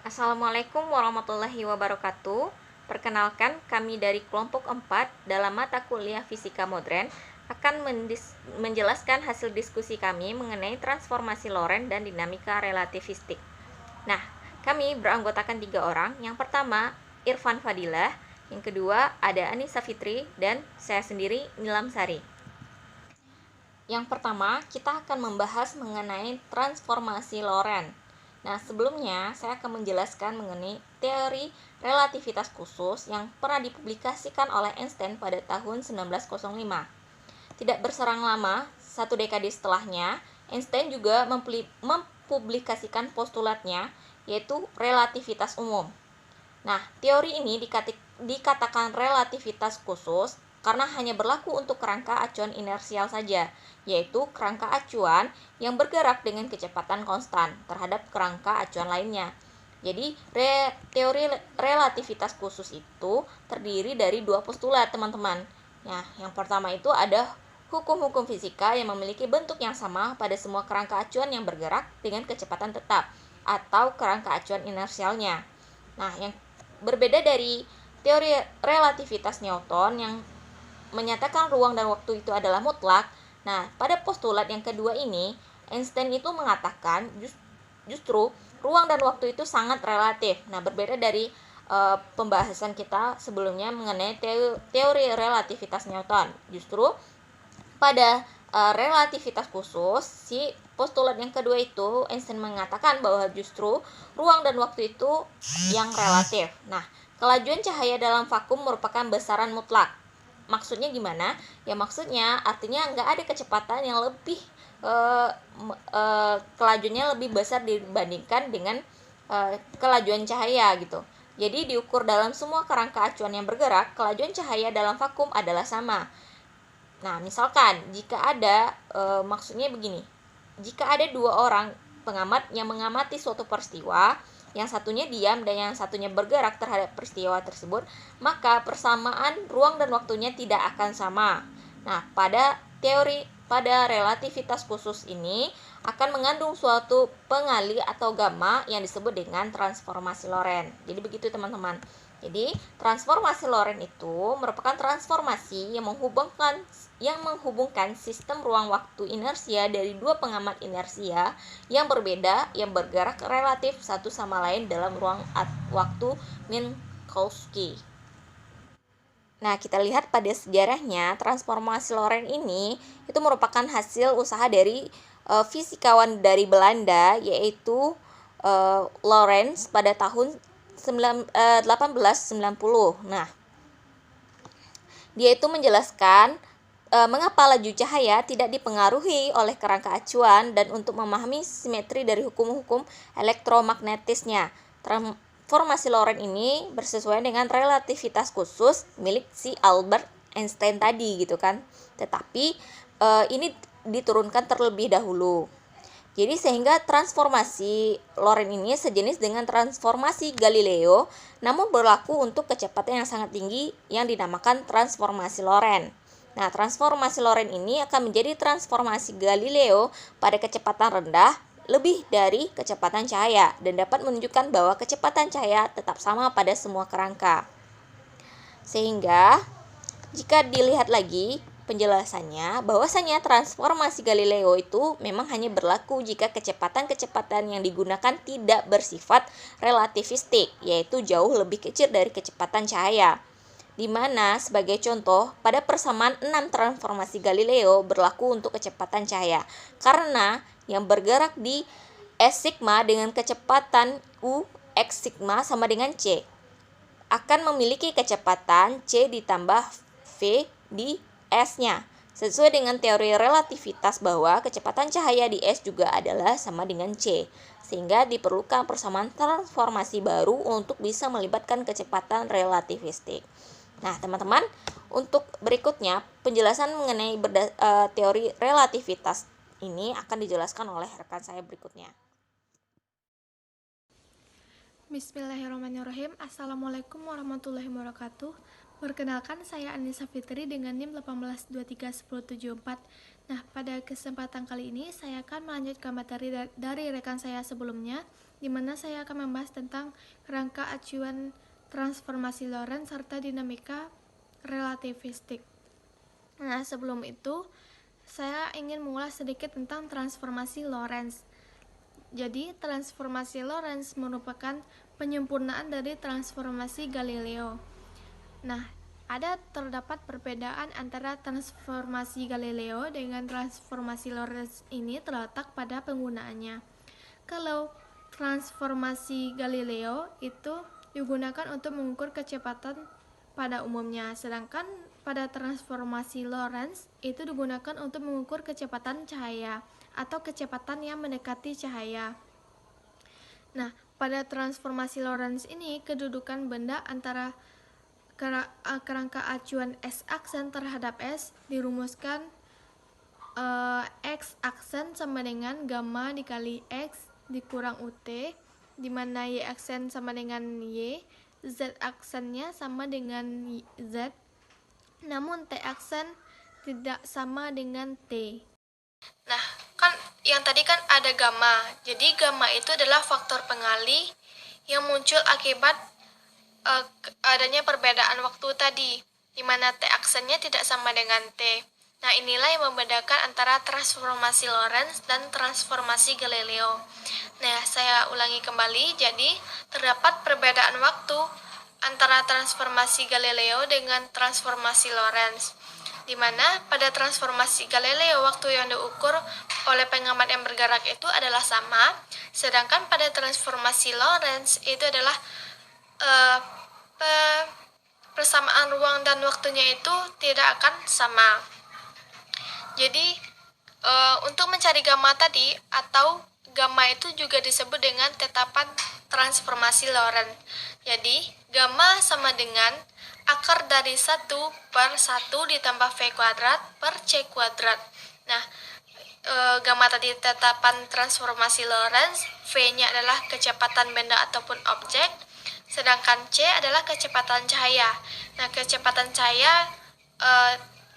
Assalamualaikum warahmatullahi wabarakatuh. Perkenalkan, kami dari kelompok 4 dalam mata kuliah Fisika Modern akan menjelaskan hasil diskusi kami mengenai transformasi Lorentz dan dinamika relativistik. Nah, kami beranggotakan 3 orang. Yang pertama, Irfan Fadilah. Yang kedua, ada Anissa Fitri dan saya sendiri, Nilam Sari. Yang pertama, kita akan membahas mengenai transformasi Lorentz. Nah, sebelumnya saya akan menjelaskan mengenai teori relativitas khusus yang pernah dipublikasikan oleh Einstein pada tahun 1905. Tidak berserang lama, 1 dekade setelahnya, Einstein juga mempublikasikan postulatnya, yaitu relativitas umum. Nah, teori ini dikatakan relativitas khusus karena hanya berlaku untuk kerangka acuan inersial saja, yaitu kerangka acuan yang bergerak dengan kecepatan konstan terhadap kerangka acuan lainnya. Jadi, teori relativitas khusus itu terdiri dari 2 postulat, teman-teman. Nah, yang pertama itu ada hukum-hukum fisika yang memiliki bentuk yang sama pada semua kerangka acuan yang bergerak dengan kecepatan tetap atau kerangka acuan inersialnya. Nah, yang berbeda dari teori relativitas Newton yang menyatakan ruang dan waktu itu adalah mutlak. Nah, pada postulat yang kedua ini, Einstein itu mengatakan justru ruang dan waktu itu sangat relatif. Nah, berbeda dari pembahasan kita sebelumnya mengenai teori relativitas Newton. Justru pada relativitas khusus, si postulat yang kedua itu Einstein mengatakan bahwa justru ruang dan waktu itu yang relatif. Nah, kelajuan cahaya dalam vakum merupakan besaran mutlak. Maksudnya gimana? Ya maksudnya artinya nggak ada kecepatan yang lebih kelajuannya lebih besar dibandingkan dengan kelajuan cahaya gitu. Jadi diukur dalam semua kerangka acuan yang bergerak, kelajuan cahaya dalam vakum adalah sama. Nah, misalkan jika ada maksudnya begini. Jika ada 2 orang pengamat yang mengamati suatu peristiwa, yang satunya diam dan yang satunya bergerak terhadap peristiwa tersebut, maka persamaan ruang dan waktunya tidak akan sama. Nah, pada relativitas khusus ini akan mengandung suatu pengali atau gamma yang disebut dengan transformasi Lorentz. Jadi begitu, teman-teman. Jadi, transformasi Lorentz itu merupakan transformasi yang menghubungkan sistem ruang waktu inersia dari 2 pengamat inersia yang berbeda yang bergerak relatif satu sama lain dalam ruang waktu Minkowski. Nah, kita lihat pada sejarahnya, transformasi Lorentz ini itu merupakan hasil usaha dari fisikawan dari Belanda, yaitu Lorentz pada tahun 1890. Nah, dia itu menjelaskan mengapa laju cahaya tidak dipengaruhi oleh kerangka acuan dan untuk memahami simetri dari hukum-hukum elektromagnetisnya. Transformasi Lorentz ini bersesuaian dengan relativitas khusus milik si Albert Einstein tadi gitu kan. Tetapi ini diturunkan terlebih dahulu. Jadi sehingga transformasi Lorentz ini sejenis dengan transformasi Galileo, namun berlaku untuk kecepatan yang sangat tinggi yang dinamakan transformasi Lorentz. Nah, transformasi Lorentz ini akan menjadi transformasi Galileo pada kecepatan rendah lebih dari kecepatan cahaya dan dapat menunjukkan bahwa kecepatan cahaya tetap sama pada semua kerangka. Sehingga jika dilihat lagi penjelasannya, bahwasanya transformasi Galileo itu memang hanya berlaku jika kecepatan-kecepatan yang digunakan tidak bersifat relativistik, yaitu jauh lebih kecil dari kecepatan cahaya. Di mana sebagai contoh, pada persamaan 6 transformasi Galileo berlaku untuk kecepatan cahaya, karena yang bergerak di S sigma dengan kecepatan U X sigma sama dengan C akan memiliki kecepatan C ditambah V di S-nya, sesuai dengan teori relativitas bahwa kecepatan cahaya di S juga adalah sama dengan C, sehingga diperlukan persamaan transformasi baru untuk bisa melibatkan kecepatan relativistik. Nah, teman-teman, untuk berikutnya penjelasan mengenai teori relativitas ini akan dijelaskan oleh rekan saya berikutnya. Bismillahirrahmanirrahim. Assalamualaikum warahmatullahi wabarakatuh. Perkenalkan, saya Anissa Fitri dengan NIM 18231074. Nah, pada kesempatan kali ini saya akan melanjutkan materi dari rekan saya sebelumnya, di mana saya akan membahas tentang kerangka acuan transformasi Lorentz serta dinamika relativistik. Nah, sebelum itu, saya ingin mengulas sedikit tentang transformasi Lorentz. Jadi, transformasi Lorentz merupakan penyempurnaan dari transformasi Galileo. Nah, terdapat perbedaan antara transformasi Galileo dengan transformasi Lorentz ini terletak pada penggunaannya. Kalau transformasi Galileo itu digunakan untuk mengukur kecepatan pada umumnya, sedangkan pada transformasi Lorentz itu digunakan untuk mengukur kecepatan cahaya atau kecepatan yang mendekati cahaya. Nah, pada transformasi Lorentz ini kedudukan benda antara kerangka acuan S aksen terhadap S dirumuskan X aksen sama dengan gamma dikali X dikurang UT, di mana Y aksen sama dengan Y, Z aksennya sama dengan Z, namun T aksen tidak sama dengan T. Nah, kan yang tadi kan ada gamma. Jadi gamma itu adalah faktor pengalih yang muncul akibat adanya perbedaan waktu tadi, di mana T aksennya tidak sama dengan T. Nah, inilah yang membedakan antara transformasi Lorentz dan transformasi Galileo. Nah, saya ulangi kembali, jadi terdapat perbedaan waktu antara transformasi Galileo dengan transformasi Lorentz, di mana pada transformasi Galileo waktu yang diukur oleh pengamat yang bergerak itu adalah sama, sedangkan pada transformasi Lorentz itu adalah persamaan ruang dan waktunya itu tidak akan sama. Jadi untuk mencari gamma tadi, atau gamma itu juga disebut dengan tetapan transformasi Lorentz. Jadi gamma sama dengan akar dari 1 per 1 ditambah V kuadrat per C kuadrat. Nah, gamma tadi tetapan transformasi Lorentz, V-nya adalah kecepatan benda ataupun objek, sedangkan C adalah kecepatan cahaya. Nah, kecepatan cahaya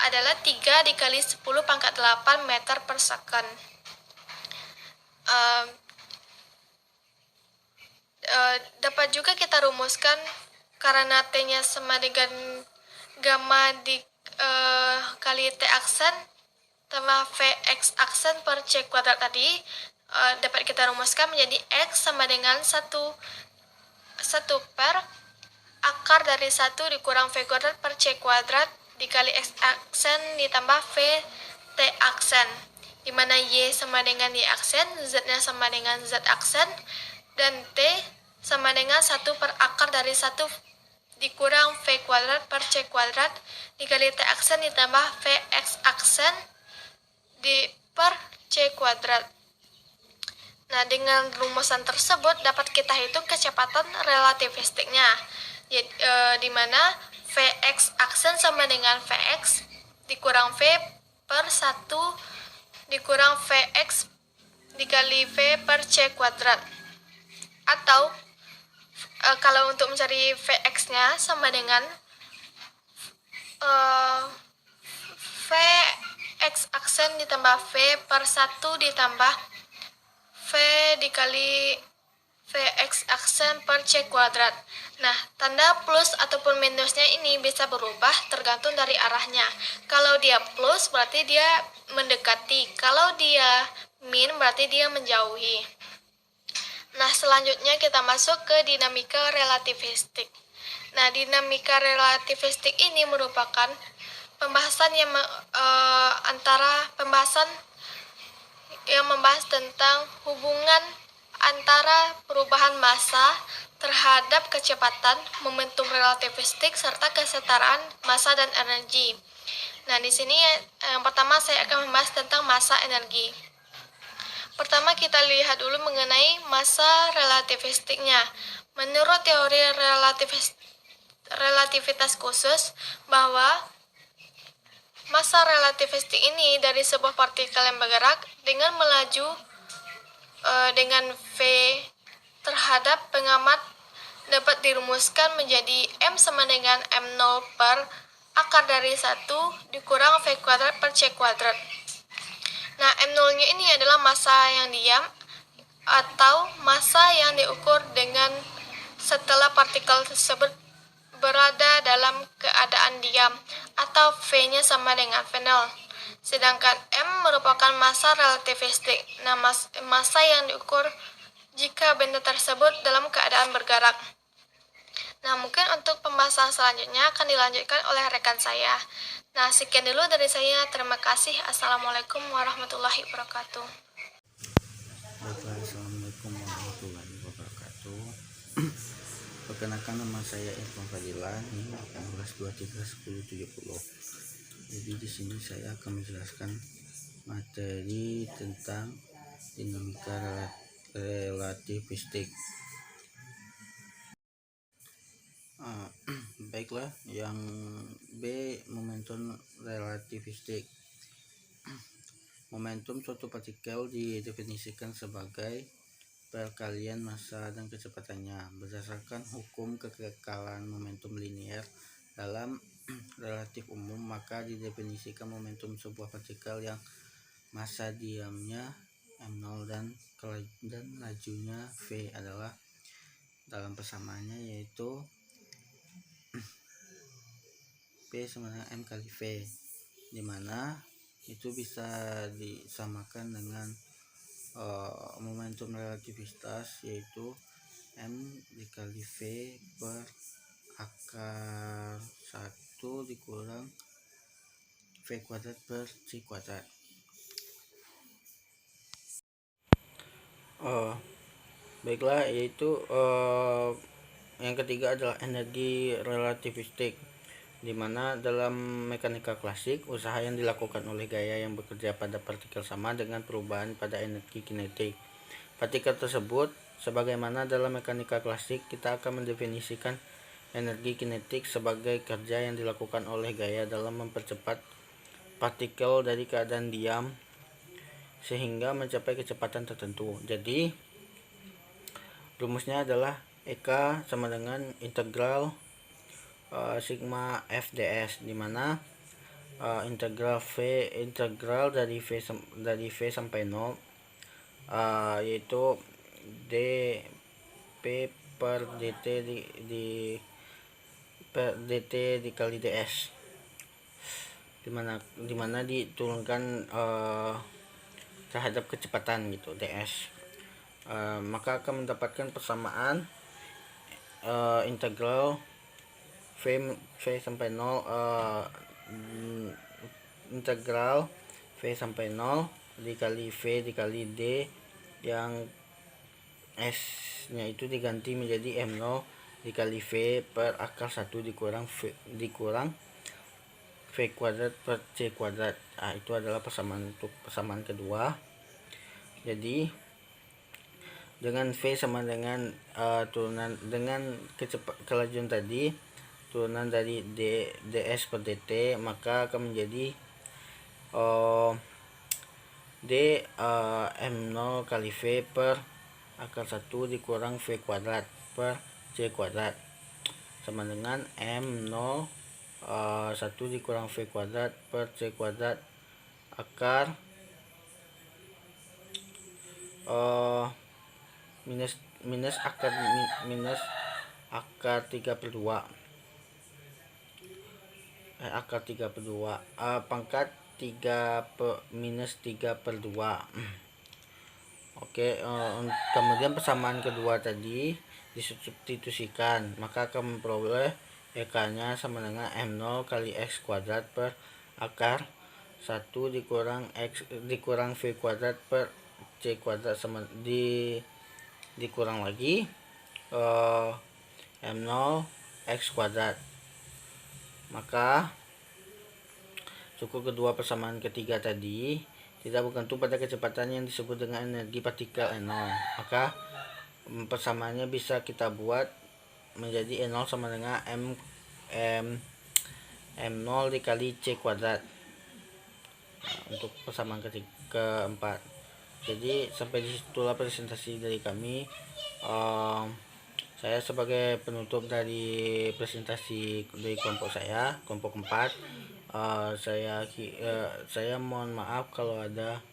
adalah 3 dikali 10 pangkat 8 meter per second. Dapat juga kita rumuskan karena T-nya sama dengan gamma kali T aksen tambah Vx aksen per C kuadrat tadi, dapat kita rumuskan menjadi X sama dengan 1 per akar dari 1 dikurang V kuadrat per C kuadrat dikali X aksen ditambah V T aksen, di mana Y sama dengan Y aksen, Z-nya sama dengan Z aksen, dan T sama dengan 1 per akar dari 1 dikurang V kuadrat per C kuadrat dikali T aksen ditambah Vx aksen per C kuadrat. Nah, dengan rumusan tersebut dapat kita hitung kecepatan relativistiknya, di mana Vx aksen sama dengan Vx dikurang V per 1 dikurang Vx dikali V per C kuadrat. Atau kalau untuk mencari Vx-nya sama dengan Vx aksen ditambah V per 1 ditambah V dikali Vx aksen per C kuadrat. Nah, tanda plus ataupun minusnya ini bisa berubah tergantung dari arahnya. Kalau dia plus berarti dia mendekati, kalau dia min berarti dia menjauhi. Nah, selanjutnya kita masuk ke dinamika relativistik. Nah, dinamika relativistik ini merupakan pembahasan yang membahas tentang hubungan antara perubahan massa terhadap kecepatan, momentum relativistik, serta kesetaraan massa dan energi. Nah, di sini yang pertama saya akan membahas tentang massa energi. Pertama kita lihat dulu mengenai massa relativistiknya. Menurut teori relativitas khusus, bahwa massa relativistik ini dari sebuah partikel yang bergerak dengan melaju dengan V terhadap pengamat dapat dirumuskan menjadi M sama dengan M0 per akar dari 1 dikurang V kuadrat per C kuadrat. Nah, M0-nya ini adalah massa yang diam atau massa yang diukur dengan setelah partikel tersebut berada dalam keadaan diam, atau V-nya sama dengan V0. Sedangkan M merupakan massa relativistik. Nah, massa yang diukur jika benda tersebut dalam keadaan bergerak. Nah, mungkin untuk pembahasan selanjutnya akan dilanjutkan oleh rekan saya. Nah, sekian dulu dari saya. Terima kasih. Assalamualaikum warahmatullahi wabarakatuh. Baiklah, assalamualaikum warahmatullahi wabarakatuh. Perkenalkan, nama saya Irfan Fadilan, 18231070. Jadi di sini saya akan menjelaskan materi tentang dinamika relativistik. Baiklah, yang B, momentum relativistik. Momentum suatu partikel didefinisikan sebagai perkalian massa dan kecepatannya berdasarkan hukum kekekalan momentum linear dalam relatif umum. Maka didefinisikan momentum sebuah partikel yang massa diamnya m0 dan lajunya v adalah dalam persamaannya, yaitu P sama dengan M kali V, dimana itu bisa disamakan dengan momentum relativitas, yaitu M dikali V per akar 1 dikurang V kuadrat per C kuadrat. Baiklah, yaitu yang ketiga adalah energi relativistik, di mana dalam mekanika klasik usaha yang dilakukan oleh gaya yang bekerja pada partikel sama dengan perubahan pada energi kinetik partikel tersebut. Sebagaimana dalam mekanika klasik, kita akan mendefinisikan energi kinetik sebagai kerja yang dilakukan oleh gaya dalam mempercepat partikel dari keadaan diam sehingga mencapai kecepatan tertentu. Jadi rumusnya adalah EK sama dengan integral sigma f ds, di mana integral dari V sampai 0 yaitu dp per dt dt dikali ds, dimana diturunkan terhadap kecepatan gitu, ds. Maka akan mendapatkan persamaan integral V sampai 0 integral V sampai 0 dikali V dikali D, yang S nya itu diganti menjadi M0 dikali V per akar 1 dikurang V kuadrat per C kuadrat. Itu adalah persamaan kedua. Jadi dengan V sama dengan turunan dengan kelajuan tadi, turunan dari ds per dt, maka akan menjadi d m0 kali V per akar 1 dikurang V kuadrat per C kuadrat sama dengan m0 1 dikurang V kuadrat per C kuadrat akar minus akar 3 per 2 akar 3 per 2 pangkat 3 minus 3 per 2. Oke, kemudian persamaan kedua tadi disubstitusikan, maka akan memperoleh EK nya sama dengan M0 kali X kuadrat per akar 1 dikurang V kuadrat per C kuadrat sama dikurang lagi M0 X kuadrat. Maka suku kedua persamaan ketiga tadi tidak bergantung pada kecepatan yang disebut dengan energi partikel E0. Maka persamaannya bisa kita buat menjadi E0 sama dengan M0 dikali C kuadrat. Untuk persamaan keempat. Jadi sampai disitulah presentasi dari kami. Saya sebagai penutup dari presentasi dari kelompok 4, saya mohon maaf kalau ada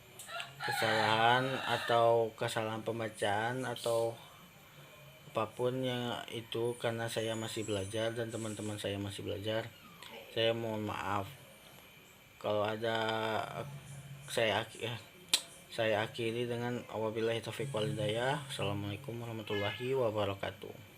kesalahan atau kesalahan pembacaan atau apapun yang itu, karena saya masih belajar dan teman-teman saya masih belajar. Saya mohon maaf kalau ada. Saya akhiri dengan wabillahi taufiq wal hidayah. Assalamualaikum warahmatullahi wabarakatuh.